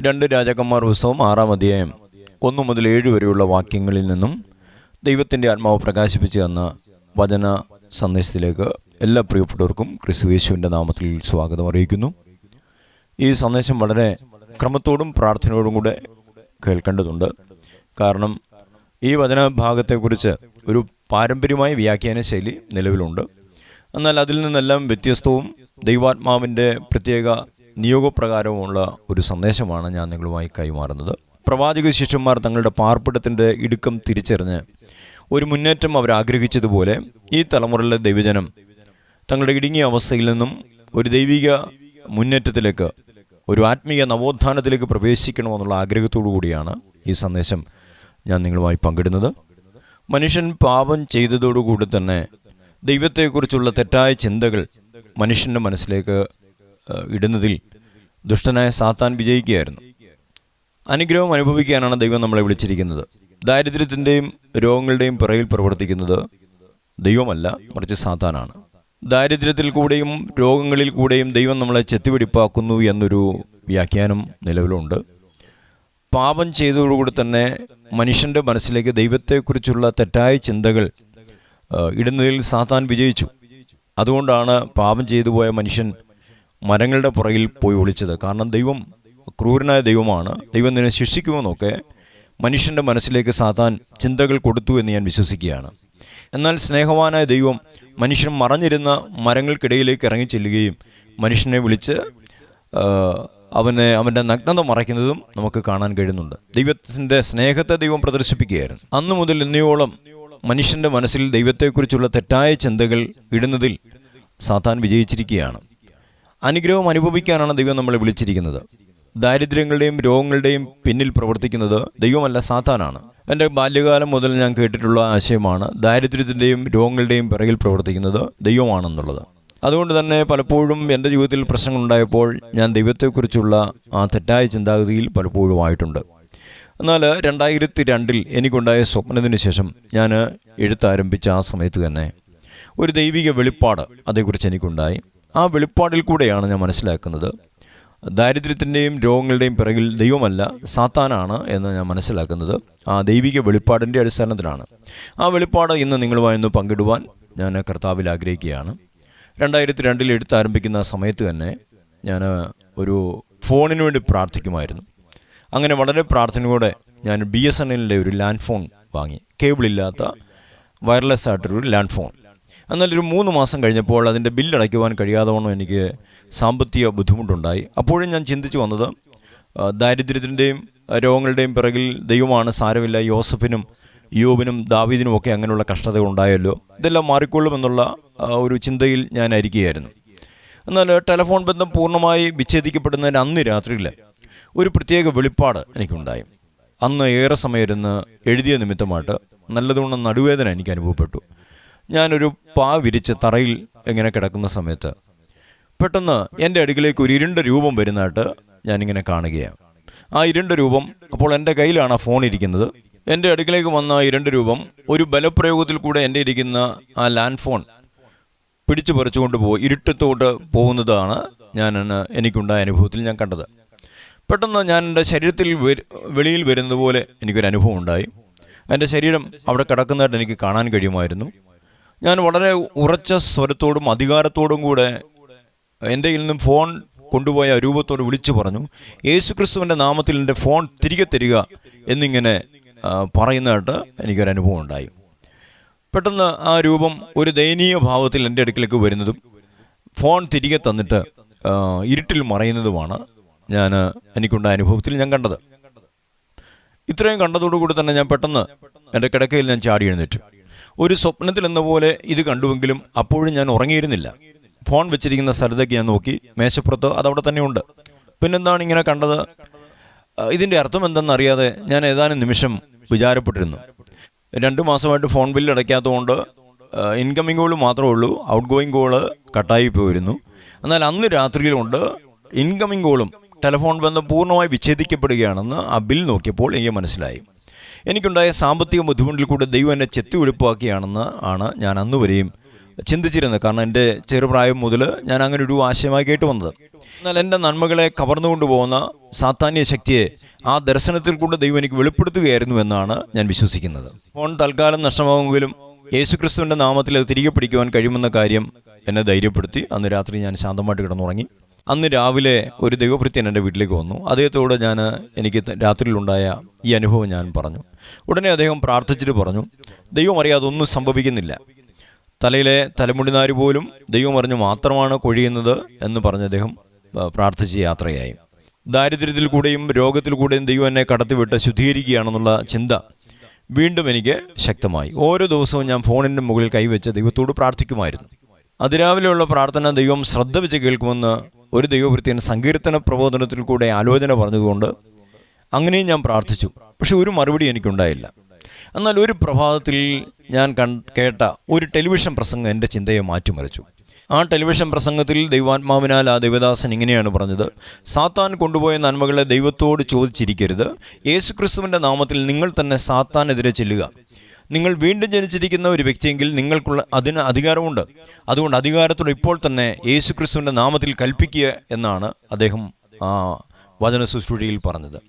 2 രാജാക്കന്മാർ പുസ്തകം 6-ാം അധ്യായം 1 മുതൽ 7 വരെയുള്ള വാക്യങ്ങളിൽ നിന്നും ദൈവത്തിൻ്റെ ആത്മാവ് പ്രകാശിപ്പിച്ച് തന്ന വചന സന്ദേശത്തിലേക്ക് എല്ലാ പ്രിയപ്പെട്ടവർക്കും ക്രിസ്തുയേശുവിൻ്റെ നാമത്തിൽ സ്വാഗതം അറിയിക്കുന്നു. ഈ സന്ദേശം വളരെ ക്രമത്തോടും പ്രാർത്ഥനയോടും കൂടെ കേൾക്കേണ്ടതുണ്ട്. കാരണം ഈ വചനഭാഗത്തെക്കുറിച്ച് ഒരു പാരമ്പര്യമായ വ്യാഖ്യാന ശൈലി നിലവിലുണ്ട്. എന്നാൽ അതിൽ നിന്നെല്ലാം വ്യത്യസ്തവും ദൈവാത്മാവിൻ്റെ പ്രത്യേക നിയോഗപ്രകാരമുള്ള ഒരു സന്ദേശമാണ് ഞാൻ നിങ്ങളുമായി കൈമാറുന്നത്. പ്രവാചക ശിഷ്യന്മാർ തങ്ങളുടെ പാർപ്പിടത്തിൻ്റെ ഇടുക്കം തിരിച്ചറിഞ്ഞ് ഒരു മുന്നേറ്റം അവർ ആഗ്രഹിച്ചതുപോലെ ഈ തലമുറയിലെ ദൈവജനം തങ്ങളുടെ ഇടുങ്ങിയ അവസ്ഥയിൽ നിന്നും ഒരു ദൈവിക മുന്നേറ്റത്തിലേക്ക്, ഒരു ആത്മീയ നവോത്ഥാനത്തിലേക്ക് പ്രവേശിക്കണമെന്നുള്ള ആഗ്രഹത്തോടു കൂടിയാണ് ഈ സന്ദേശം ഞാൻ നിങ്ങളുമായി പങ്കിടുന്നത്. മനുഷ്യൻ പാപം ചെയ്തതോടുകൂടി തന്നെ ദൈവത്തെക്കുറിച്ചുള്ള തെറ്റായ ചിന്തകൾ മനുഷ്യൻ്റെ മനസ്സിലേക്ക് ഇടുന്നതിൽ ദുഷ്ടനായ സാത്താൻ വിജയിക്കുകയായിരുന്നു. അനുഗ്രഹം അനുഭവിക്കാനാണ് ദൈവം നമ്മളെ വിളിച്ചിരിക്കുന്നത്. ദാരിദ്ര്യത്തിൻ്റെയും രോഗങ്ങളുടെയും പിറകിൽ പ്രവർത്തിക്കുന്നത് ദൈവമല്ല, മറിച്ച് സാത്താനാണ്. ദാരിദ്ര്യത്തിൽ കൂടെയും രോഗങ്ങളിൽ കൂടെയും ദൈവം നമ്മളെ ചെത്തിവെടിപ്പാക്കുന്നു എന്നൊരു വ്യാഖ്യാനം നിലവിലുണ്ട്. പാപം ചെയ്തതോടുകൂടി തന്നെ മനുഷ്യൻ്റെ മനസ്സിലേക്ക് ദൈവത്തെക്കുറിച്ചുള്ള തെറ്റായ ചിന്തകൾ ഇടുന്നതിൽ സാത്താൻ വിജയിച്ചു. അതുകൊണ്ടാണ് പാപം ചെയ്തു പോയ മനുഷ്യൻ മരങ്ങളുടെ പുറകിൽ പോയി ഒളിച്ചത്. കാരണം ദൈവം ക്രൂരനായ ദൈവമാണ്, ദൈവം നിന്നെ ശിക്ഷിക്കുമെന്നൊക്കെ മനുഷ്യൻ്റെ മനസ്സിലേക്ക് സാത്താൻ ചിന്തകൾ കൊടുത്തു എന്ന് ഞാൻ വിശ്വസിക്കുകയാണ്. എന്നാൽ സ്നേഹവാനായ ദൈവം മനുഷ്യൻ മറഞ്ഞിരുന്ന മരങ്ങൾക്കിടയിലേക്ക് ഇറങ്ങി ചെല്ലുകയും മനുഷ്യനെ വിളിച്ച് അവൻ്റെ നഗ്നത മറയ്ക്കുന്നതും നമുക്ക് കാണാൻ കഴിയുന്നുണ്ട്. ദൈവത്തിൻ്റെ സ്നേഹത്തെ ദൈവം പ്രദർശിപ്പിക്കുകയായിരുന്നു. അന്നു മുതൽ ഇന്നയോളം മനുഷ്യൻ്റെ മനസ്സിൽ ദൈവത്തെക്കുറിച്ചുള്ള തെറ്റായ ചിന്തകൾ ഇടുന്നതിൽ സാത്താൻ വിജയിച്ചിരിക്കുകയാണ്. അനുഗ്രഹം അനുഭവിക്കാനാണ് ദൈവം നമ്മളെ വിളിച്ചിരിക്കുന്നത്. ദാരിദ്ര്യങ്ങളുടെയും രോഗങ്ങളുടെയും പിന്നിൽ പ്രവർത്തിക്കുന്നത് ദൈവമല്ല, സാത്താനാണ്. എൻ്റെ ബാല്യകാലം മുതൽ ഞാൻ കേട്ടിട്ടുള്ള ആശയമാണ് ദാരിദ്ര്യത്തിൻ്റെയും രോഗങ്ങളുടെയും പിറകിൽ പ്രവർത്തിക്കുന്നത് ദൈവമാണെന്നുള്ളത്. അതുകൊണ്ട് തന്നെ പലപ്പോഴും എൻ്റെ ജീവിതത്തിൽ പ്രശ്നങ്ങളുണ്ടായപ്പോൾ ഞാൻ ദൈവത്തെക്കുറിച്ചുള്ള ആ തെറ്റായ ചിന്താഗതിയിൽ പലപ്പോഴും ആയിട്ടുണ്ട്. എന്നാൽ 2002 എനിക്കുണ്ടായ സ്വപ്നത്തിന് ശേഷം ഞാൻ എഴുത്താരംഭിച്ച ആ സമയത്ത് തന്നെ ഒരു ദൈവിക വെളിപ്പാട് അതേക്കുറിച്ച് എനിക്കുണ്ടായി. ആ വെളിപ്പാടിൽ കൂടെയാണ് ഞാൻ മനസ്സിലാക്കുന്നത് ദാരിദ്ര്യത്തിൻ്റെയും രോഗങ്ങളുടെയും പിറകിൽ ദൈവമല്ല, സാത്താനാണ് എന്ന് ഞാൻ മനസ്സിലാക്കുന്നത് ആ ദൈവിക വെളിപ്പാടിൻ്റെ അടിസ്ഥാനത്തിലാണ്. ആ വെളിപ്പാട് ഇന്ന് നിങ്ങളുമായി ഒന്ന് പങ്കിടുവാൻ ഞാൻ കർത്താവിൽ ആഗ്രഹിക്കുകയാണ്. 2002 എഴുത്താരംഭിക്കുന്ന സമയത്ത് തന്നെ ഞാൻ ഒരു ഫോണിന് വേണ്ടി പ്രാർത്ഥിക്കുമായിരുന്നു. അങ്ങനെ വളരെ പ്രാർത്ഥനയോടെ ഞാൻ BSNLൻ്റെ ഒരു ലാൻഡ് ഫോൺ വാങ്ങി, കേബിളില്ലാത്ത വയർലെസ് ആയിട്ടൊരു ലാൻഡ് ഫോൺ. എന്നാൽ ഒരു 3 മാസം കഴിഞ്ഞപ്പോൾ അതിൻ്റെ ബില്ലടയ്ക്കുവാൻ കഴിയാതെ വണ്ണം എനിക്ക് സാമ്പത്തിക ബുദ്ധിമുട്ടുണ്ടായി. അപ്പോഴും ഞാൻ ചിന്തിച്ചു വന്നത് ദാരിദ്ര്യത്തിൻ്റെയും രോഗങ്ങളുടെയും പിറകിൽ ദൈവമാണ്, സാരമില്ല, യോസഫിനും യോബിനും ദാവീദിനും ഒക്കെ അങ്ങനെയുള്ള കഷ്ടതകൾ ഉണ്ടായല്ലോ, ഇതെല്ലാം മാറിക്കൊള്ളുമെന്നുള്ള ഒരു ചിന്തയിൽ ഞാൻ ഇരിക്കുകയായിരുന്നു. എന്നാൽ ടെലിഫോൺ ബന്ധം പൂർണ്ണമായി വിച്ഛേദിക്കപ്പെടുന്നതിന് അന്ന് രാത്രിയിൽ ഒരു പ്രത്യേക വെളിപ്പാട് എനിക്കുണ്ടായി. അന്ന് ഏറെ സമയം ഇരുന്ന് എഴുതിയ നിമിത്തമായിട്ട് നല്ലതുകൊണ്ട് നടുവേദന എനിക്ക് അനുഭവപ്പെട്ടു. ഞാനൊരു വിരിച്ച് തറയിൽ ഇങ്ങനെ കിടക്കുന്ന സമയത്ത് പെട്ടെന്ന് എൻ്റെ അടുക്കിലേക്ക് ഒരു ഇരുണ്ട രൂപം വരുന്നതായിട്ട് ഞാനിങ്ങനെ കാണുകയാണ്. ആ ഇരുണ്ട രൂപം, അപ്പോൾ എൻ്റെ കയ്യിലാണ് ആ ഫോൺ ഇരിക്കുന്നത്. എൻ്റെ അടുക്കിലേക്ക് വന്ന ആ ഇരുണ്ട രൂപം ഒരു ബലപ്രയോഗത്തിൽ കൂടെ എൻ്റെ ഇരിക്കുന്ന ആ ലാൻഡ് ഫോൺ പിടിച്ചു പറിച്ചുകൊണ്ട് ഇരുട്ടത്തോട്ട് പോകുന്നതാണ് എനിക്കുണ്ടായ അനുഭവത്തിൽ ഞാൻ കണ്ടത്. പെട്ടെന്ന് ഞാൻ എൻ്റെ ശരീരത്തിൽ വെളിയിൽ വരുന്നത് പോലെ എനിക്കൊരു അനുഭവം ഉണ്ടായി. എൻ്റെ ശരീരം അവിടെ കിടക്കുന്നതായിട്ട് എനിക്ക് കാണാൻ കഴിയുമായിരുന്നു. ഞാൻ വളരെ ഉറച്ച സ്വരത്തോടും അധികാരത്തോടും കൂടെ എൻ്റെ കയ്യിൽ നിന്നും ഫോൺ കൊണ്ടുപോയ രൂപത്തോട് വിളിച്ചു പറഞ്ഞു, യേശുക്രിസ്തുവിൻ്റെ നാമത്തിൽ എൻ്റെ ഫോൺ തിരികെ തരിക എന്നിങ്ങനെ പറയുന്നതായിട്ട് എനിക്കൊരനുഭവം ഉണ്ടായി. പെട്ടെന്ന് ആ രൂപം ഒരു ദയനീയ ഭാവത്തിൽ എൻ്റെ അടുക്കിലേക്ക് വരുന്നതും ഫോൺ തിരികെ തന്നിട്ട് ഇരുട്ടിൽ മറയുന്നതുമാണ് എനിക്കുണ്ടായ അനുഭവത്തിൽ ഞാൻ കണ്ടത്. ഇത്രയും കണ്ടതോടുകൂടി തന്നെ ഞാൻ പെട്ടെന്ന് എൻ്റെ കിടക്കയിൽ ഞാൻ ചാടി എഴുന്നേറ്റു. ഒരു സ്വപ്നത്തിൽ എന്ന പോലെ ഇത് കണ്ടുവെങ്കിലും അപ്പോഴും ഞാൻ ഉറങ്ങിയിരുന്നില്ല. ഫോൺ വെച്ചിരിക്കുന്ന സ്ഥലത്തേക്ക് ഞാൻ നോക്കി, മേശപ്പുറത്ത് അതവിടെ തന്നെ ഉണ്ട്. പിന്നെന്താണ് ഇങ്ങനെ കണ്ടത്, ഇതിൻ്റെ അർത്ഥം എന്തെന്നറിയാതെ ഞാൻ ഏതാനും നിമിഷം വിചാരപ്പെട്ടിരുന്നു. 2 മാസമായിട്ട് ഫോൺ ബില്ല് അടയ്ക്കാത്തതുകൊണ്ട് ഇൻകമിംഗ് കോൾ മാത്രമേ ഉള്ളൂ, ഔട്ട് ഗോയിങ് കോള് കട്ടായി പോയിരുന്നു. എന്നാൽ അന്ന് രാത്രിയിലുണ്ട് ഇൻകമിംഗ് കോളും ടെലിഫോൺ ബന്ധം പൂർണ്ണമായി വിച്ഛേദിക്കപ്പെടുകയാണെന്ന് ആ ബിൽ നോക്കിയപ്പോൾ എനിക്ക് മനസ്സിലായി. എനിക്കുണ്ടായ സാമ്പത്തിക ബുദ്ധിമുട്ടിൽ കൂടെ ദൈവം എന്നെ ചെത്തി വെളിപ്പാക്കിയാണെന്ന് ഞാൻ അന്നുവരെയും ചിന്തിച്ചിരുന്നത്. കാരണം എൻ്റെ ചെറുപ്രായം മുതൽ ഞാൻ അങ്ങനെ ഒരു ആശയമായി കേട്ടു വന്നത്. എന്നാൽ എൻ്റെ നന്മകളെ കവർന്നുകൊണ്ടുപോകുന്ന സാത്താന്യ ശക്തിയെ ആ ദർശനത്തിൽ കൊണ്ട് ദൈവം എനിക്ക് വെളിപ്പെടുത്തുകയായിരുന്നു എന്നാണ് ഞാൻ വിശ്വസിക്കുന്നത്. ഫോൺ തൽക്കാലം നഷ്ടമാകുമെങ്കിലും യേശുക്രിസ്തുവിൻ്റെ നാമത്തിൽ അത് തിരികെ പിടിക്കുവാൻ കഴിയുമെന്ന കാര്യം എന്നെ ധൈര്യപ്പെടുത്തി. അന്ന് രാത്രി ഞാൻ ശാന്തമായിട്ട് കിടന്നുറങ്ങി. അന്ന് രാവിലെ ഒരു ദൈവഭൃത്യൻ എൻ്റെ വീട്ടിലേക്ക് വന്നു. അദ്ദേഹത്തോട് എനിക്ക് രാത്രിയിലുണ്ടായ ഈ അനുഭവം ഞാൻ പറഞ്ഞു. ഉടനെ അദ്ദേഹം പ്രാർത്ഥിച്ചിട്ട് പറഞ്ഞു, ദൈവം അറിയാതെ ഒന്നും സംഭവിക്കുന്നില്ല, തലയിലെ തലമുടിനാര് പോലും ദൈവം അറിഞ്ഞ് മാത്രമാണ് കൊഴിയുന്നത് എന്ന് പറഞ്ഞ് അദ്ദേഹം പ്രാർത്ഥിച്ച് യാത്രയായി. ദാരിദ്ര്യത്തിൽ കൂടെയും രോഗത്തിൽ കൂടെയും ദൈവം എന്നെ കടത്തിവിട്ട് ശുദ്ധീകരിക്കുകയാണെന്നുള്ള ചിന്ത വീണ്ടും എനിക്ക് ശക്തമായി. ഓരോ ദിവസവും ഞാൻ ഫോണിൻ്റെ മുകളിൽ കൈവച്ച് ദൈവത്തോട് പ്രാർത്ഥിക്കുമായിരുന്നു. അതിരാവിലെയുള്ള പ്രാർത്ഥന ദൈവം ശ്രദ്ധ വെച്ച് കേൾക്കുമെന്ന് ഒരു ദൈവഭൃത്യൻ സങ്കീർത്തന പ്രബോധനത്തിൽ കൂടെ ആലോചന പറഞ്ഞതുകൊണ്ട് അങ്ങനെയും ഞാൻ പ്രാർത്ഥിച്ചു. പക്ഷെ ഒരു മറുപടി എനിക്കുണ്ടായില്ല. എന്നാൽ ഒരു പ്രഭാതത്തിൽ ഞാൻ കേട്ട ഒരു ടെലിവിഷൻ പ്രസംഗം എൻ്റെ ചിന്തയെ മാറ്റിമറിച്ചു. ആ ടെലിവിഷൻ പ്രസംഗത്തിൽ ദൈവാത്മാവിനാൽ ആ ദൈവദാസൻ ഇങ്ങനെയാണ് പറഞ്ഞത്: സാത്താൻ കൊണ്ടുപോയ നന്മകളെ ദൈവത്തോട് ചോദിച്ചിരിക്കരുത്. യേശുക്രിസ്തുവിൻ്റെ നാമത്തിൽ നിങ്ങൾ തന്നെ സാത്താനെതിരെ ചെല്ലുക. നിങ്ങൾ വീണ്ടും ജനിച്ചിരിക്കുന്ന ഒരു വ്യക്തിയെങ്കിൽ നിങ്ങൾക്കുള്ള അതിന് അധികാരമുണ്ട്. അതുകൊണ്ട് അധികാരത്തോടെ ഇപ്പോൾ തന്നെ യേശുക്രിസ്തുവിൻ്റെ നാമത്തിൽ കൽപ്പിക്കുക എന്നാണ് അദ്ദേഹം ആ വചന ശുശ്രൂഷയിൽ പറഞ്ഞത്.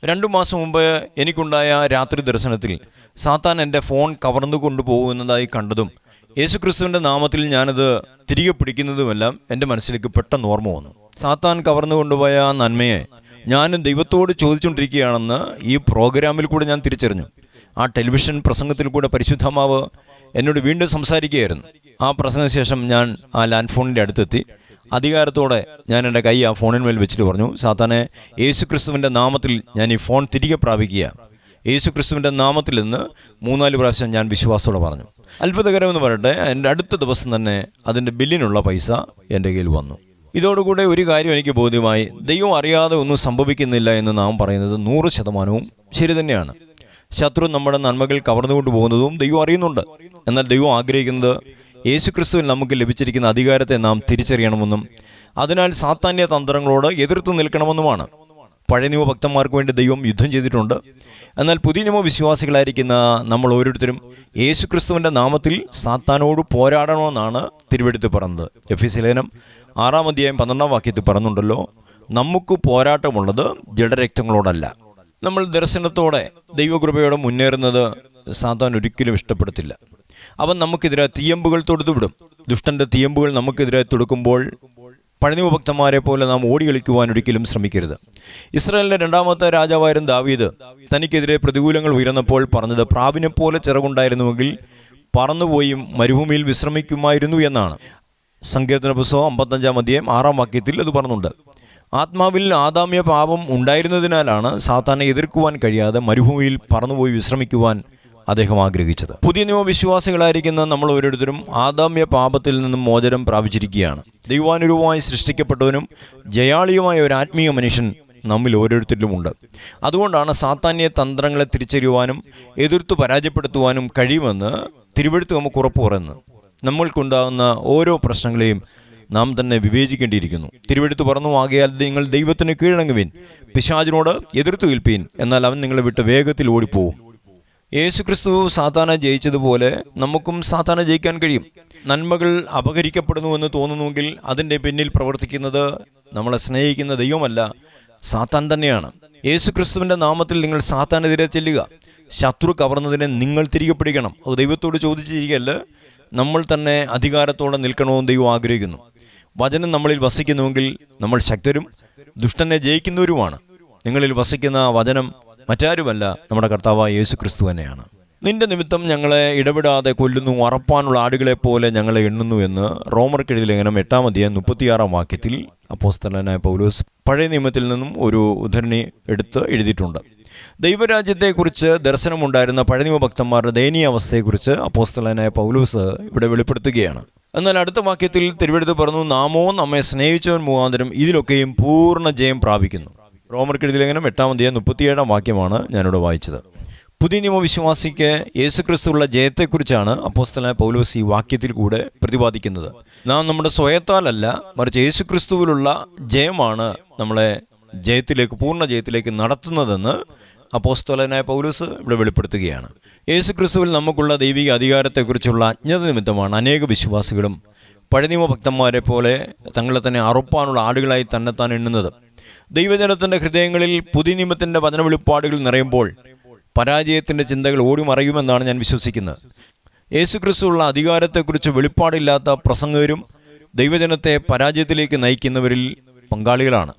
2 മാസം മുമ്പ് എനിക്കുണ്ടായ രാത്രി ദർശനത്തിൽ സാത്താൻ എൻ്റെ ഫോൺ കവർന്നു കൊണ്ടുപോകുന്നതായി കണ്ടതും യേശുക്രിസ്തുവിൻ്റെ നാമത്തിൽ ഞാനത് തിരികെ പിടിക്കുന്നതുമെല്ലാം എൻ്റെ മനസ്സിലേക്ക് പെട്ടെന്ന് ഓർമ്മ വന്നു. സാത്താൻ കവർന്നു കൊണ്ടുപോയ ആ നന്മയെ ഞാനും ദൈവത്തോട് ചോദിച്ചുകൊണ്ടിരിക്കുകയാണെന്ന് ഈ പ്രോഗ്രാമിൽ കൂടെ ഞാൻ തിരിച്ചറിഞ്ഞു. ആ ടെലിവിഷൻ പ്രസംഗത്തിൽ കൂടെ പരിശുദ്ധാത്മാവ് എന്നോട് വീണ്ടും സംസാരിക്കുകയായിരുന്നു. ആ പ്രസംഗശേഷം ഞാൻ ആ ലാൻഡ് ഫോണിൻ്റെ അടുത്തെത്തി അധികാരത്തോടെ ഞാൻ എൻ്റെ കൈ ആ ഫോണിന്മേൽ വെച്ചിട്ട് പറഞ്ഞു, സാത്താനെ, യേശുക്രിസ്തുവിൻ്റെ നാമത്തിൽ ഞാൻ ഈ ഫോൺ തിരികെ പ്രാപിക്കുക. യേശുക്രിസ്തുവിൻ്റെ നാമത്തിൽ നിന്ന് 3-4 പ്രാവശ്യം ഞാൻ വിശ്വാസത്തോടെ പറഞ്ഞു. അത്ഭുതകരമെന്ന് പറയട്ടെ, എൻ്റെ അടുത്ത ദിവസം തന്നെ അതിൻ്റെ ബില്ലിനുള്ള പൈസ എൻ്റെ കയ്യിൽ വന്നു. ഇതോടുകൂടെ ഒരു കാര്യം എനിക്ക് ബോധ്യമായി: ദൈവം അറിയാതെ ഒന്നും സംഭവിക്കുന്നില്ല എന്ന് നാം പറയുന്നത് 100% ശരി തന്നെയാണ്. ശത്രു നമ്മുടെ നന്മകൾ കവർന്നുകൊണ്ട് പോകുന്നതും ദൈവം അറിയുന്നുണ്ട്. എന്നാൽ ദൈവം ആഗ്രഹിക്കുന്നത് യേശുക്രിസ്തുവിൽ നമുക്ക് ലഭിച്ചിരിക്കുന്ന അധികാരത്തെ നാം തിരിച്ചറിയണമെന്നും അതിനാൽ സാത്താന്യ തന്ത്രങ്ങളോട് എതിർത്ത് നിൽക്കണമെന്നുമാണ്. പഴയ നിയമ ഭക്തന്മാർക്ക് വേണ്ടി ദൈവം യുദ്ധം ചെയ്തിട്ടുണ്ട്. എന്നാൽ പുതിയ നിയമ വിശ്വാസികളായിരിക്കുന്ന നമ്മൾ ഓരോരുത്തരും യേശുക്രിസ്തുവിൻ്റെ നാമത്തിൽ സാത്താനോട് പോരാടണമെന്നാണ് തിരുവെഴുത്ത് പറഞ്ഞത്. എഫെസ്യ ലേഖനം 6-ാം അധ്യായം 12-ാം വാക്യത്തിൽ പറയുന്നുണ്ടല്ലോ, നമുക്ക് പോരാട്ടമുള്ളത് ജഡരക്തങ്ങളോടല്ല. നമ്മൾ ദർശനത്തോടെ ദൈവകൃപയോടെ മുന്നേറുന്നത് സാത്താൻ ഒരിക്കലും ഇഷ്ടപ്പെടത്തില്ല. അവൻ നമുക്കെതിരെ തീയമ്പുകൾ തൊടുത്തുവിടും. ദുഷ്ടൻ്റെ തീയമ്പുകൾ നമുക്കെതിരെ തൊടുക്കുമ്പോൾ പഴനിഭക്തന്മാരെ പോലെ നാം ഓടി കളിക്കുവാൻ ഒരിക്കലും ശ്രമിക്കരുത്. ഇസ്രായേലിൻ്റെ 2ാമത്തെ രാജാവായിരുന്ന ദാവീദ് തനിക്കെതിരെ പ്രതികൂലങ്ങൾ ഉയർന്നപ്പോൾ പറഞ്ഞത്, പ്രാവിനെ പോലെ ചിറകുണ്ടായിരുന്നുവെങ്കിൽ പറന്നുപോയും മരുഭൂമിയിൽ വിശ്രമിക്കുമായിരുന്നു എന്നാണ്. സങ്കീർത്തന പുസ്തകം 55-ാം അധ്യായം 6-ാം വാക്യത്തിൽ അത് പറഞ്ഞുണ്ട്. ആത്മാവിൽ ആദാമ്യ പാപം ഉണ്ടായിരുന്നതിനാലാണ് സാത്താനെ എതിർക്കുവാൻ കഴിയാതെ മരുഭൂമിയിൽ പറന്നുപോയി വിശ്രമിക്കുവാൻ അദ്ദേഹം ആഗ്രഹിച്ചത്. പുതിയ നിയമവിശ്വാസികളായിരിക്കുന്ന നമ്മൾ ഓരോരുത്തരും ആദാമ്യ പാപത്തിൽ നിന്നും മോചനം പ്രാപിച്ചിരിക്കുകയാണ്. ദൈവാനുരൂപമായി സൃഷ്ടിക്കപ്പെട്ടവനും ജയാളിയുമായ ഒരു ആത്മീയ മനുഷ്യൻ നമ്മിൽ ഓരോരുത്തരിലുമുണ്ട്. അതുകൊണ്ടാണ് സാത്താന്യ തന്ത്രങ്ങളെ തിരിച്ചറിയുവാനും എതിർത്തു പരാജയപ്പെടുത്തുവാനും കഴിയുമെന്ന് തിരുവെഴുത്ത് നമുക്ക് ഉറപ്പ് പറയുന്നത്. നമ്മൾക്കുണ്ടാകുന്ന ഓരോ പ്രശ്നങ്ങളെയും നാം തന്നെ വിവേചിക്കേണ്ടിയിരിക്കുന്നു. തിരുവെഴുത്ത് പറഞ്ഞു, ആകയാൽ നിങ്ങൾ ദൈവത്തിന് കീഴടങ്ങുവിൻ, പിശാചിനോട് എതിർത്തു നിൽപ്പീൻ, എന്നാൽ അവൻ നിങ്ങളെ വിട്ട് വേഗത്തിൽ ഓടിപ്പോവും. യേശുക്രിസ്തു സാത്താനെ ജയിച്ചതുപോലെ നമുക്കും സാത്താനെ ജയിക്കാൻ കഴിയും. നന്മകൾ അപഹരിക്കപ്പെടുന്നുവെന്ന് തോന്നുന്നുവെങ്കിൽ അതിൻ്റെ പിന്നിൽ പ്രവർത്തിക്കുന്നത് നമ്മളെ സ്നേഹിക്കുന്ന ദൈവമല്ല, സാത്താൻ തന്നെയാണ്. യേശുക്രിസ്തുവിൻ്റെ നാമത്തിൽ നിങ്ങൾ സാത്താനെതിരെ ചെല്ലുക. ശത്രു കവർന്നതിനെ നിങ്ങൾ തിരികെ പിടിക്കണം. അത് ദൈവത്തോട് ചോദിച്ചിരിക്കല്ല, നമ്മൾ തന്നെ അധികാരത്തോടെ നിൽക്കണമെന്ന് ദൈവം ആഗ്രഹിക്കുന്നു. വചനം നമ്മളിൽ വസിക്കുന്നുവെങ്കിൽ നമ്മൾ ശക്തരും ദുഷ്ടനെ ജയിക്കുന്നവരുമാണ്. നിങ്ങളിൽ വസിക്കുന്ന വചനം മറ്റാരുമല്ല, നമ്മുടെ കർത്താവായ യേശുക്രിസ്തു തന്നെയാണ്. നിന്റെ നിമിത്തം ഞങ്ങളെ ഇടപെടാതെ കൊല്ലുന്നു, അറപ്പാനുള്ള ആടുകളെ പോലെ ഞങ്ങളെ എണ്ണുന്നു എന്ന് റോമർക്കെഴുതിയ ലേഖനം 8-ാം അധ്യായം 36-ാം വാക്യത്തിൽ അപ്പോസ്തലനായ പൗലോസ് പഴയ നിയമത്തിൽ നിന്നും ഒരു ഉദ്ധരണി എടുത്ത് എഴുതിയിട്ടുണ്ട്. ദൈവരാജ്യത്തെക്കുറിച്ച് ദർശനമുണ്ടായിരുന്ന പഴയ നിയമ ഭക്തന്മാരുടെ ദയനീയ അവസ്ഥയെക്കുറിച്ച് അപ്പോസ്തലനായ പൗലോസ് ഇവിടെ വെളിപ്പെടുത്തുകയാണ്. എന്നാൽ അടുത്ത വാക്യത്തിൽ തിരുവെഴുത്ത് പറഞ്ഞു, നാമോ നമ്മെ സ്നേഹിച്ചവൻ മുഖാന്തരം ഇതിലൊക്കെയും പൂർണ്ണ ജയം പ്രാപിക്കുന്നു. റോമർക്കെഴുതിയ ലേഖനം 8-ാം അധ്യായം 37-ാം വാക്യമാണ് ഞാനിവിടെ വായിച്ചത്. പുതിയ നിയമവിശ്വാസിക്ക് യേശുക്രിസ്തുവുള്ള ജയത്തെക്കുറിച്ചാണ് അപ്പോസ്തലനായ പൗലോസ് ഈ വാക്യത്തിൽ കൂടെ പ്രതിപാദിക്കുന്നത്. നാം നമ്മുടെ സ്വയത്താലല്ല, മറിച്ച് യേശുക്രിസ്തുവിലുള്ള ജയമാണ് നമ്മളെ ജയത്തിലേക്ക്, പൂർണ്ണ ജയത്തിലേക്ക് നടത്തുന്നതെന്ന് അപ്പോസ്തലനായ പൗലോസ് ഇവിടെ വെളിപ്പെടുത്തുകയാണ്. യേശുക്രിസ്തുവിൽ നമുക്കുള്ള ദൈവിക അധികാരത്തെക്കുറിച്ചുള്ള അജ്ഞത നിമിത്തമാണ് അനേക വിശ്വാസികളും പഴയ നിയമ ഭക്തന്മാരെ പോലെ തങ്ങളെ തന്നെ അറുപ്പാനുള്ള ആടുകളായി തന്നെത്താൻ എണ്ണുന്നത്. ദൈവജനത്തിൻ്റെ ഹൃദയങ്ങളിൽ പുതിയ നിയമത്തിൻ്റെ വചന വെളിപ്പാടുകൾ നിറയുമ്പോൾ പരാജയത്തിൻ്റെ ചിന്തകൾ ഓടിമറയുമെന്നാണ് ഞാൻ വിശ്വസിക്കുന്നത്. യേശുക്രിസ്തുവുള്ള അധികാരത്തെക്കുറിച്ച് വെളിപ്പാടില്ലാത്ത പ്രസംഗകരും ദൈവജനത്തെ പരാജയത്തിലേക്ക് നയിക്കുന്നവരിൽ പങ്കാളികളാണ്.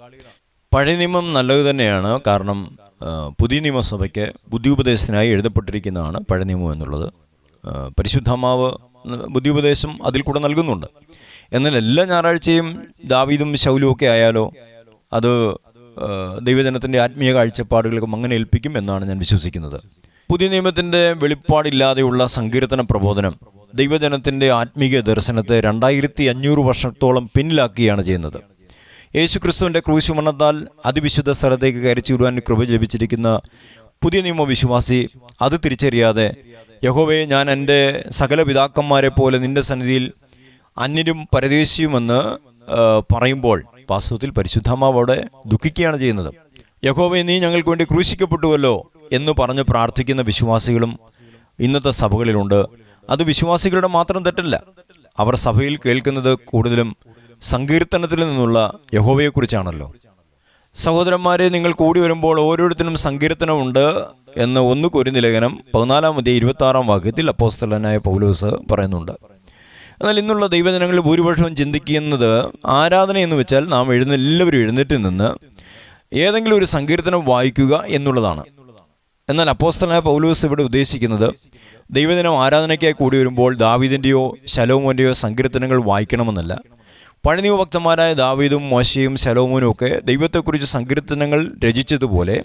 പഴയ നിയമം നല്ലത് തന്നെയാണ്. കാരണം പുതിയ നിയമസഭയ്ക്ക് ബുദ്ധിയുപദേശത്തിനായി എഴുതപ്പെട്ടിരിക്കുന്നതാണ് പഴയ നിയമം എന്നുള്ളത്. പരിശുദ്ധാത്മാവ് ബുദ്ധിയുപദേശം അതിൽ കൂടെ നൽകുന്നുണ്ട്. എന്നാൽ എല്ലാ ഞായറാഴ്ചയും ദാവീദും ശൗലും ഒക്കെ ആയാലോ അത് ദൈവജനത്തിൻ്റെ ആത്മീയ കാഴ്ചപ്പാടുകൾക്കും അങ്ങനെ ഏൽപ്പിക്കും എന്നാണ് ഞാൻ വിശ്വസിക്കുന്നത്. പുതിയ നിയമത്തിൻ്റെ വെളിപ്പാടില്ലാതെയുള്ള സങ്കീർത്തന പ്രബോധനം ദൈവജനത്തിൻ്റെ ആത്മീയ ദർശനത്തെ 2500 വർഷത്തോളം പിന്നിലാക്കുകയാണ് ചെയ്യുന്നത്. യേശുക്രിസ്തുവിൻ്റെ ക്രൂശുമരണത്താൽ അതിവിശുദ്ധ സ്ഥലത്തേക്ക് കയറിച്ചൂടുവാൻ കൃപ ലഭിച്ചിരിക്കുന്ന പുതിയ നിയമ വിശ്വാസി അത് തിരിച്ചറിയാതെ യഹോവേ, ഞാൻ എൻ്റെ സകല പിതാക്കന്മാരെ പോലെ നിന്റെ സന്നിധിയിൽ അന്യരും പരദേശിയുമെന്ന് പറയുമ്പോൾ വാസ്തവത്തിൽ പരിശുദ്ധാത്മാവോടെ ദുഃഖിക്കുകയാണ് ചെയ്യുന്നത്. യഹോവേ, നീ ഞങ്ങൾക്ക് വേണ്ടി ക്രൂശിക്കപ്പെട്ടുവല്ലോ എന്ന് പറഞ്ഞ് പ്രാർത്ഥിക്കുന്ന വിശ്വാസികളും ഇന്നത്തെ സഭകളിലുണ്ട്. അത് വിശ്വാസികളുടെ മാത്രം തെറ്റല്ല. അവർ സഭയിൽ കേൾക്കുന്നത് കൂടുതലും സങ്കീർത്തനത്തിൽ നിന്നുള്ള യഹോവയെക്കുറിച്ചാണല്ലോ. സഹോദരന്മാരെ, നിങ്ങൾ കൂടി വരുമ്പോൾ ഓരോരുത്തരും സങ്കീർത്തനമുണ്ട് എന്ന് 1 കൊരിന്ത്യർ ലേഖനം 14:26 അപ്പോസ്തലനായ പൗലോസ് പറയുന്നുണ്ട്. എന്നാൽ ഇന്നുള്ള ദൈവജനങ്ങൾ ഭൂരിപക്ഷവും ചിന്തിക്കുന്നത് ആരാധന എന്ന് വെച്ചാൽ നാം എല്ലാവരും എഴുന്നേറ്റ് നിന്ന് ഏതെങ്കിലും ഒരു സങ്കീർത്തനം വായിക്കുക എന്നുള്ളതാണ്. എന്നാൽ അപ്പോസ്തലനായ പൗലോസ് ഇവിടെ ഉദ്ദേശിക്കുന്നത് ദൈവജനം ആരാധനയ്ക്കായി കൂടി വരുമ്പോൾ ദാവീദിൻ്റെയോ ശലോമോൻ്റെയോ സങ്കീർത്തനങ്ങൾ വായിക്കണമെന്നല്ല. പഴയ നിയമഭക്തന്മാരായ ദാവീദും മോശയും ശലോമോനും ഒക്കെ ദൈവത്തെക്കുറിച്ച് സങ്കീർത്തനങ്ങൾ രചിച്ചതുപോലെ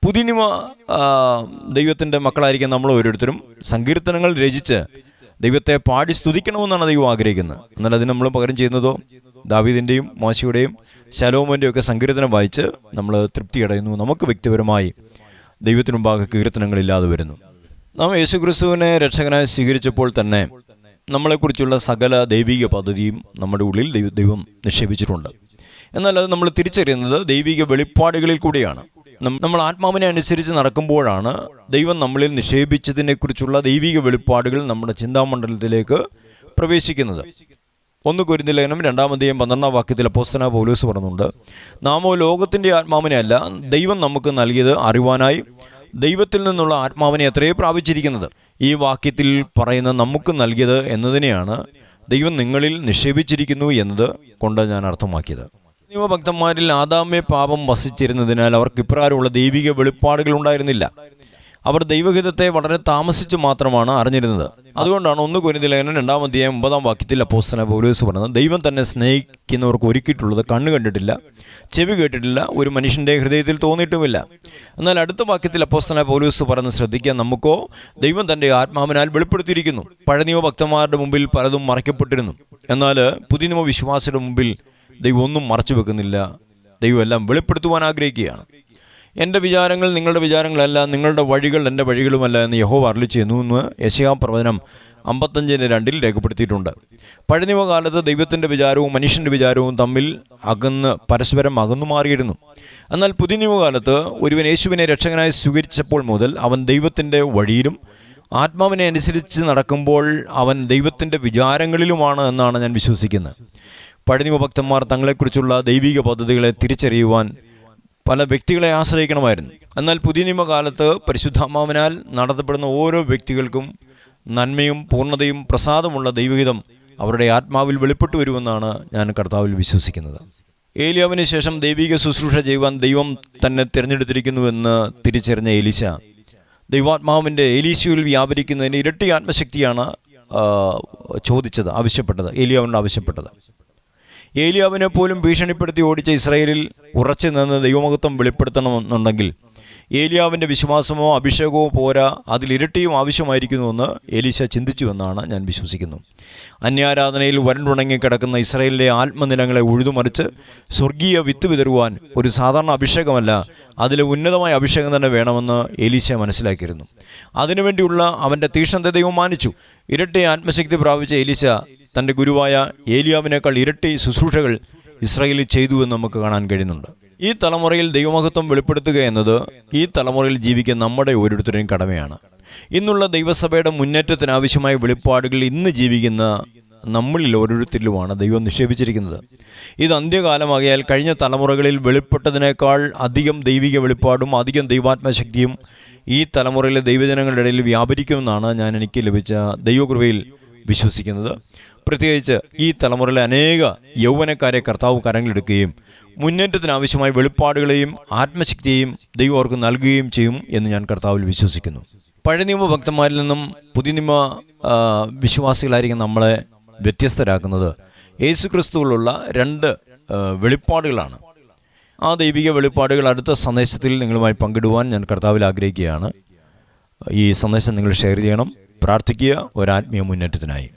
പുതിയ നിയമ ദൈവത്തിൻ്റെ മക്കളായിരിക്കും നമ്മൾ ഓരോരുത്തരും സങ്കീർത്തനങ്ങൾ രചിച്ച് ദൈവത്തെ പാടി സ്തുതിക്കണമെന്നാണ് ദൈവം ആഗ്രഹിക്കുന്നത്. എന്നാൽ അതിന് നമ്മൾ പകരം ചെയ്യുന്നതോ ദാവീദിൻ്റെയും മോശയുടെയും ശലോമോൻ്റെയും ഒക്കെ സങ്കീർത്തനം വായിച്ച് നമ്മൾ തൃപ്തിയടയുന്നു. നമുക്ക് വ്യക്തിപരമായി ദൈവത്തിനു മുമ്പാകെ കീർത്തനങ്ങളില്ലാതെ വരുന്നു. നാം യേശുക്രിസ്തുവിനെ രക്ഷകനായി സ്വീകരിച്ചപ്പോൾ തന്നെ നമ്മളെക്കുറിച്ചുള്ള സകല ദൈവിക പദ്ധതിയും നമ്മുടെ ഉള്ളിൽ ദൈവം നിക്ഷേപിച്ചിട്ടുണ്ട്. എന്നാൽ അത് നമ്മൾ തിരിച്ചറിയുന്നത് ദൈവിക വെളിപ്പാടുകളിൽ കൂടിയാണ്. നമ്മൾ ആത്മാവിനെ അനുസരിച്ച് നടക്കുമ്പോഴാണ് ദൈവം നമ്മളിൽ നിക്ഷേപിച്ചതിനെക്കുറിച്ചുള്ള ദൈവിക വെളിപ്പാടുകൾ നമ്മുടെ ചിന്താമണ്ഡലത്തിലേക്ക് പ്രവേശിക്കുന്നത്. 1 കൊരിന്ത്യർ ലേഖനം 2:12 അപ്പോസ്തലനായ പൗലോസ് പറയുന്നുണ്ട്, നാമോ ലോകത്തിൻ്റെ ആത്മാവിനെ അല്ല, ദൈവം നമുക്ക് നൽകിയത് അറിവാനായി ദൈവത്തിൽ നിന്നുള്ള ആത്മാവിനെ എത്രയേ പ്രാപിച്ചിരിക്കുന്നത്. ഈ വാക്യത്തിൽ പറയുന്ന നമുക്ക് നൽകിയത് എന്നതിനെയാണ് ദൈവം നിങ്ങളിൽ നിക്ഷേപിച്ചിരിക്കുന്നു എന്നത് കൊണ്ട് ഞാൻ അർത്ഥമാക്കിയത്. നിയമഭക്തന്മാരിൽ ആദാമ്യ പാപം വസിച്ചിരുന്നതിനാൽ അവർക്ക് ഇപ്രകാരമുള്ള ദൈവിക വെളിപ്പാടുകൾ ഉണ്ടായിരുന്നില്ല. അവർ ദൈവഹിതത്തെ വളരെ താമസിച്ച് മാത്രമാണ് അറിഞ്ഞിരുന്നത്. അതുകൊണ്ടാണ് 1 കൊരിന്ത്യർ ലേഖനം 2:9 അപ്പോസ്തലനായ പൗലോസ് പറയുന്നത്, ദൈവം തന്നെ സ്നേഹിക്കുന്നവർക്ക് ഒരുക്കിയിട്ടുള്ളത് കണ്ണ് കണ്ടിട്ടില്ല, ചെവി കേട്ടിട്ടില്ല, ഒരു മനുഷ്യൻ്റെ ഹൃദയത്തിൽ തോന്നിയിട്ടുമില്ല. എന്നാൽ അടുത്ത വാക്യത്തിൽ അപ്പോസ്തലനായ പൗലോസ് പറയുന്നത് ശ്രദ്ധിക്കാൻ, നമുക്കോ ദൈവം തൻ്റെ ആത്മാവിനാൽ വെളിപ്പെടുത്തിയിരിക്കുന്നു. പഴയ നിയമ ഭക്തന്മാരുടെ മുമ്പിൽ പലതും മറയ്ക്കപ്പെട്ടിരുന്നു. എന്നാൽ പുതിയ നിയമ വിശ്വാസിയുടെ മുമ്പിൽ ദൈവം ഒന്നും മറച്ചു വെക്കുന്നില്ല. ദൈവം എല്ലാം വെളിപ്പെടുത്തുവാൻ ആഗ്രഹിക്കുകയാണ്. എൻ്റെ വിചാരങ്ങൾ നിങ്ങളുടെ വിചാരങ്ങളല്ല, നിങ്ങളുടെ വഴികൾ എൻ്റെ വഴികളുമല്ല എന്ന് യഹോവ അരുളിച്ചെയ്യുന്നു എന്ന് യെശയ്യാ പ്രവചനം 55:2 രേഖപ്പെടുത്തിയിട്ടുണ്ട്. പഴയ നിയമകാലത്ത് ദൈവത്തിൻ്റെ വിചാരവും മനുഷ്യൻ്റെ വിചാരവും തമ്മിൽ പരസ്പരം അകന്നു മാറിയിരുന്നു. എന്നാൽ പുതിയ നിയമകാലത്ത് ഒരുവൻ യേശുവിനെ രക്ഷകനായി സ്വീകരിച്ചപ്പോൾ മുതൽ അവൻ ദൈവത്തിൻ്റെ വഴിയിലും ആത്മാവിനെ അനുസരിച്ച് നടക്കുമ്പോൾ അവൻ ദൈവത്തിൻ്റെ വിചാരങ്ങളിലുമാണ് എന്നാണ് ഞാൻ വിശ്വസിക്കുന്നത്. പഴയ നിയമഭക്തന്മാർ തങ്ങളെക്കുറിച്ചുള്ള ദൈവിക പദ്ധതികളെ തിരിച്ചറിയുവാൻ പല വ്യക്തികളെ ആശ്രയിക്കണമായിരുന്നു. എന്നാൽ പുതിയ നിയമകാലത്ത് പരിശുദ്ധാത്മാവിനാൽ നടത്തപ്പെടുന്ന ഓരോ വ്യക്തികൾക്കും നന്മയും പൂർണ്ണതയും പ്രസാദമുള്ള ദൈവഹിതം അവരുടെ ആത്മാവിൽ വെളിപ്പെട്ടു വരുമെന്നാണ് ഞാൻ കർത്താവിൽ വിശ്വസിക്കുന്നത്. ഏലിയാവിന് ശേഷം ദൈവിക ശുശ്രൂഷ ചെയ്യുവാൻ ദൈവം തന്നെ തിരഞ്ഞെടുത്തിരിക്കുന്നുവെന്ന് തിരിച്ചറിഞ്ഞ എലീശ ദൈവാത്മാവിൻ്റെ എലീശയിൽ വ്യാപരിക്കുന്നതിന് ഇരട്ടി ആത്മശക്തിയാണ് ഏലിയാവിനോട് ആവശ്യപ്പെട്ടത്. ഏലിയാവിനെ പോലും ഭീഷണിപ്പെടുത്തി ഓടിച്ച ഇസ്രായേലിൽ ഉറച്ചു നിന്ന് ദൈവമഹത്വം വെളിപ്പെടുത്തണമെന്നുണ്ടെങ്കിൽ ഏലിയാവിൻ്റെ വിശ്വാസമോ അഭിഷേകമോ പോരാ, അതിലിരട്ടിയും ആവശ്യമായിരിക്കുന്നുവെന്ന് എലീശ ചിന്തിച്ചുവെന്നാണ് ഞാൻ വിശ്വസിക്കുന്നത്. അന്യാരാധനയിൽ വരണ്ടുണങ്ങി കിടക്കുന്ന ഇസ്രായേലിലെ ആത്മനിലങ്ങളെ ഉഴുതുമറിച്ച് സ്വർഗീയ വിത്ത് വിതറുവാൻ ഒരു സാധാരണ അഭിഷേകമല്ല, അതിലെ ഉന്നതമായ അഭിഷേകം തന്നെ വേണമെന്ന് എലീശ മനസ്സിലാക്കിയിരുന്നു. അതിനുവേണ്ടിയുള്ള അവൻ്റെ തീക്ഷ്ണത ദൈവം മാനിച്ചു. ഇരട്ടി ആത്മശക്തി പ്രാപിച്ച എലീശ തൻ്റെ ഗുരുവായ ഏലിയാവിനേക്കാൾ ഇരട്ടി ശുശ്രൂഷകൾ ഇസ്രായേലിൽ ചെയ്തു എന്ന് നമുക്ക് കാണാൻ കഴിയുന്നുണ്ട്. ഈ തലമുറയിൽ ദൈവമഹത്വം വെളിപ്പെടുത്തുക എന്നത് ഈ തലമുറയിൽ ജീവിക്കുന്ന നമ്മുടെ ഓരോരുത്തരുടെയും കടമയാണ്. ഇന്നുള്ള ദൈവസഭയുടെ മുന്നേറ്റത്തിന് ആവശ്യമായ വെളിപ്പാടുകൾ ഇന്ന് ജീവിക്കുന്ന നമ്മളിൽ ഓരോരുത്തരിലുമാണ് ദൈവം നിക്ഷേപിച്ചിരിക്കുന്നത്. ഇത് അന്ത്യകാലമാകിയാൽ കഴിഞ്ഞ തലമുറകളിൽ വെളിപ്പെട്ടതിനേക്കാൾ അധികം ദൈവിക വെളിപ്പാടും അധികം ദൈവാത്മശക്തിയും ഈ തലമുറയിലെ ദൈവജനങ്ങളുടെ ഇടയിൽ വ്യാപരിക്കുമെന്നാണ് ഞാൻ എനിക്ക് ലഭിച്ച ദൈവകൃപയിൽ വിശ്വസിക്കുന്നത്. പ്രത്യേകിച്ച് ഈ തലമുറയിലെ അനേക യൗവനക്കാരെ കർത്താവ് കരങ്ങളെടുക്കുകയും മുന്നേറ്റത്തിനാവശ്യമായ വെളിപ്പാടുകളെയും ആത്മശക്തിയെയും ദൈവം അവർക്ക് നൽകുകയും ചെയ്യും എന്ന് ഞാൻ കർത്താവിൽ വിശ്വസിക്കുന്നു. പഴയ നിയമ ഭക്തന്മാരിൽ നിന്നും പുതിയ നിയമ വിശ്വാസികളായിരിക്കും നമ്മളെ വ്യത്യസ്തരാക്കുന്നത് യേശുക്രിസ്തുവിലുള്ള 2 വെളിപ്പാടുകളാണ്. ആ ദൈവിക വെളിപ്പാടുകൾ അടുത്ത സന്ദേശത്തിൽ നിങ്ങളുമായി പങ്കിടുവാൻ ഞാൻ കർത്താവിൽ ആഗ്രഹിക്കുകയാണ്. ഈ സന്ദേശം നിങ്ങൾ ഷെയർ ചെയ്യണം. പ്രാർത്ഥിക്കുക ഒരാത്മീയ മുന്നേറ്റത്തിനായി.